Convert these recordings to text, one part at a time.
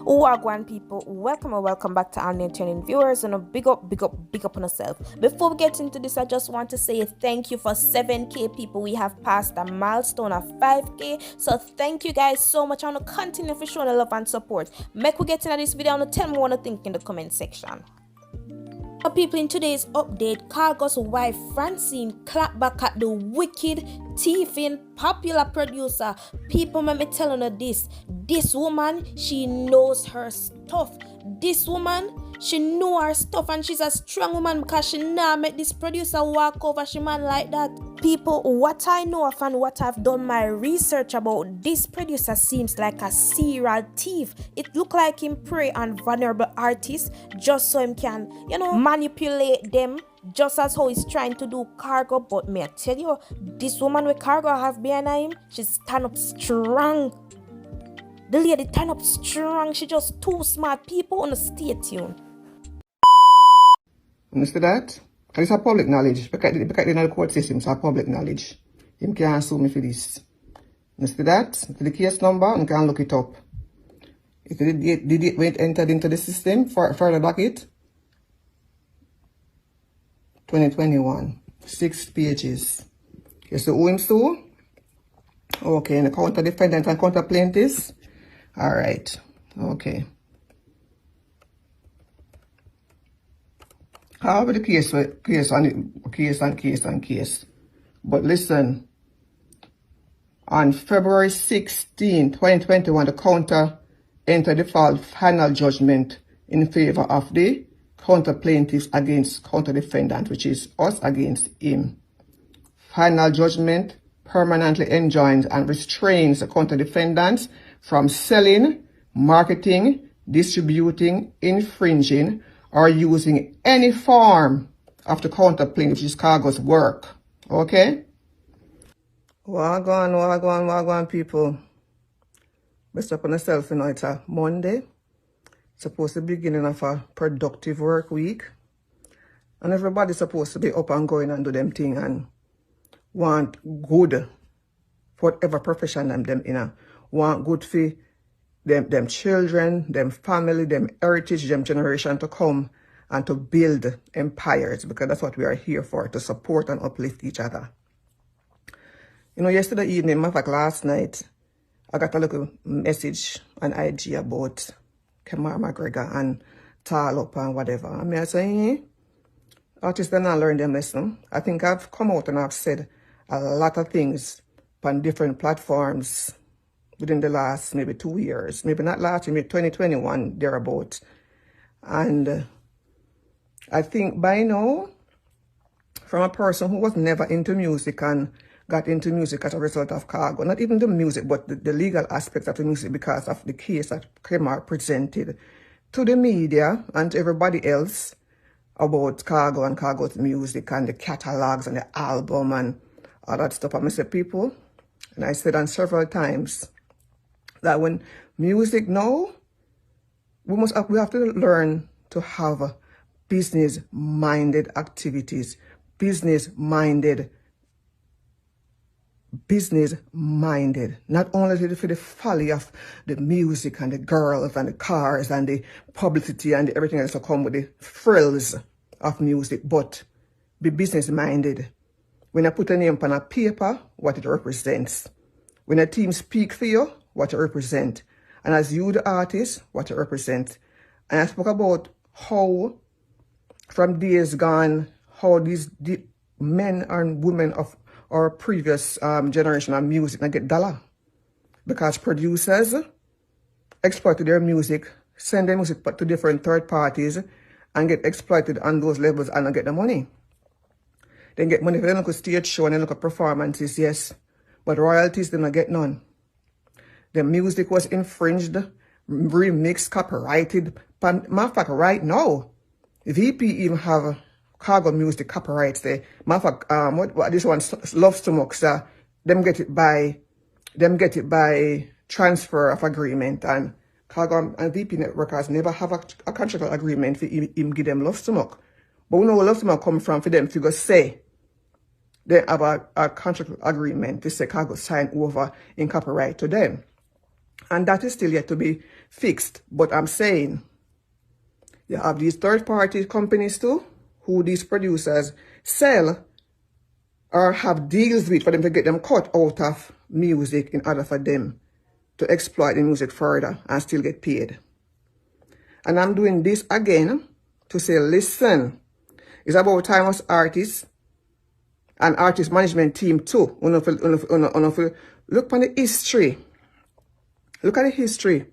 Wagwan people, welcome and welcome back to our new tuning viewers, and a big up on yourself. Before we get into this, I just want to say thank you for 7k people. We have passed a milestone of 5k, so thank you guys so much. I want to continue for showing love and support. Make we get into this video and tell me what you think in the comment section. People, in today's update, Khago's wife Francine clapped back at the wicked, thieving, popular producer. People, let me telling her this woman, she knows her stuff. This woman, she know her stuff, and she's a strong woman because she now make this producer walk over she man like that. People, what I know of and what I've done my research about, this producer seems like a serial thief. It look like him prey on vulnerable artists just so him can, manipulate them, just as how he's trying to do Khago. But may I tell you, this woman with Khago have behind him, she stand up strong. The lady stand up strong. She just too smart. People on the stay tuned. Understand that? It's a public knowledge. Because in the court system, it's a public knowledge. Him can't sue me for this. Understand that? For the case number, you can look it up. If the date went entered into the system, further back it, 2021. 6 pages. Okay, so who him sue? Okay, and the counter defendant and counter plaintiffs. Alright. Okay. However, the case. But listen, on February 16, 2021, the counter entered the final judgment in favor of the counter plaintiffs against counter defendant, which is us against him. Final judgment permanently enjoins and restrains the counter defendants from selling, marketing, distributing, infringing, or using any form of the counter plaintiff, which is Khago's work. Okay? Wagwan, people. Best up on yourself, it's a Monday. It's supposed to be the beginning of a productive work week. And everybody's supposed to be up and going and do them thing and want good for whatever profession them in. Want good for them children, them family, them heritage, them generation to come and to build empires, because that's what we are here for, to support and uplift each other. Yesterday evening, matter of fact, last night, I got a little message on IG about Kemar McGregor and Tall Up and whatever. I say, artists don't learn them lesson. I think I've come out and I've said a lot of things on different platforms within the last maybe 2 years, maybe not last year, maybe 2021, thereabout. And I think by now, from a person who was never into music and got into music as a result of Khago, not even the music, but the legal aspects of the music because of the case that Kemar presented to the media and to everybody else about Khago and Khago's music and the catalogs and the album and all that stuff. I said, people, and I said on several times, that when music now, we have to learn to have business-minded activities, business-minded, not only for the folly of the music and the girls and the cars and the publicity and everything else that come with the frills of music, but be business-minded. When I put a name on a paper, what it represents. When a team speak for you, what it represent. And as you, the artist, what it represent. And I spoke about how, from days gone, how these men and women of our previous generation of music and get dollar. Because producers exploited their music, send their music to different third parties, and get exploited on those levels and not get the money. They get money for the local stage show and the local performances, yes. But royalties, they don't get none. The music was infringed, remixed, copyrighted. Matter of fact, right now, VP even have Khago music copyrights there. Matter of fact, what this one, Love Stomachs, them get it by transfer of agreement, and Khago and VP Networkers never have a contractual agreement for him give them Love Stomach. But we know where Love Stomach come from for them to say they have a contractual agreement to say Khago sign over in copyright to them. And that is still yet to be fixed. But I'm saying you have these third-party companies too, who these producers sell or have deals with for them to get them cut out of music in order for them to exploit the music further and still get paid. And I'm doing this again to say, listen, it's about time us artists and artist management team too. Look on the history. Look at the history.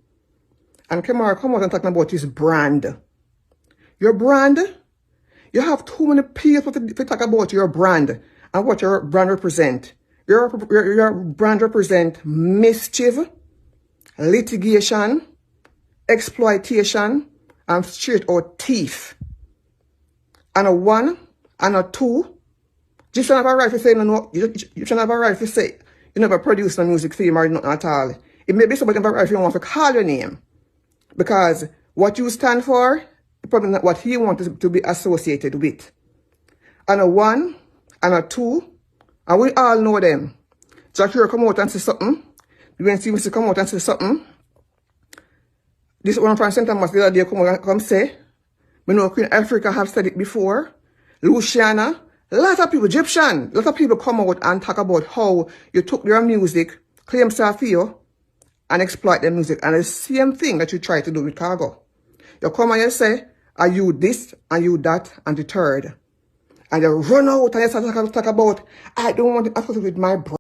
And Kamara come out and talking about his brand. Your brand, you have too many people to talk about your brand and what your brand represent. Your brand represent mischief, litigation, exploitation, and straight out thief. And a one, and a two, you shouldn't have a right to say, no, you shouldn't have a right to say, you never produce no music film or nothing at all. It may be somebody have a right if you want to call your name. Because what you stand for is probably not what he wants to be associated with. And a one, and a two, and we all know them. Jack here come out and say something. When Stevens come out and say something. This one from St. Thomas the other day come out and come say, we know Queen Africa have said it before. Luciana, a lot of people, Egyptian, a lot of people come out and talk about how you took their music, claim Safio, and exploit their music. And the same thing that you try to do with Khago. You come and you say, are you this, and you that, and the third. And you run out and you start to talk about, I don't want to associate with my brother.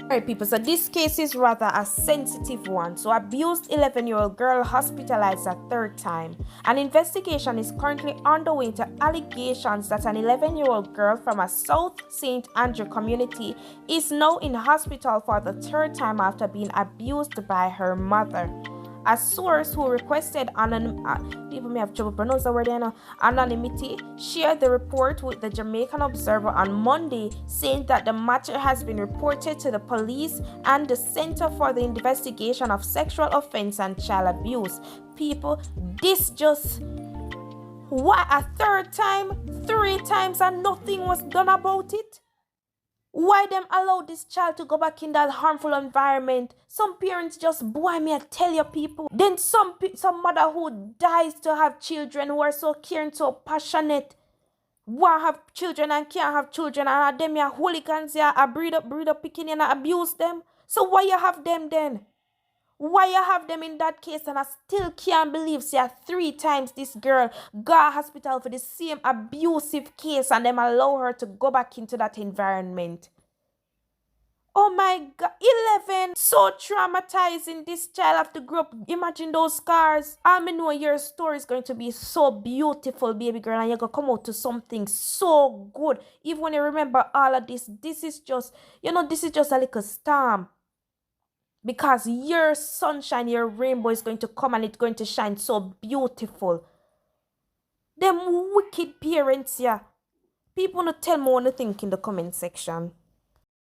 Alright people, so this case is rather a sensitive one. So abused 11-year-old girl hospitalized a third time. An investigation is currently underway into allegations that an 11-year-old girl from a South St. Andrew community is now in hospital for the third time after being abused by her mother. A source who requested people may have trouble pronouncing the word anonymity shared the report with the Jamaican Observer on Monday, saying that the matter has been reported to the police and the Center for the Investigation of Sexual Offense and Child Abuse. People, this just... what, a third time? 3 times and nothing was done about it? Why them allow this child to go back in that harmful environment? Some parents just, boy, me I tell you people. Then some mother who dies to have children who are so caring, so passionate, want have children and can't have children, and them ya hooligans ya a breed up picking and abuse them. So why you have them then? Why you have them in that case? And I still can't believe, see, 3 times this girl got hospital for the same abusive case and them allow her to go back into that environment. Oh my God, 11, so traumatizing. This child have to grow up. Imagine those scars. I know your story is going to be so beautiful, baby girl, and you're going to come out to something so good. Even when you remember all of this, this is just, this is just a little storm. Because your sunshine, your rainbow is going to come and it's going to shine so beautiful. Them wicked parents, yeah. People want to tell me what they think in the comment section.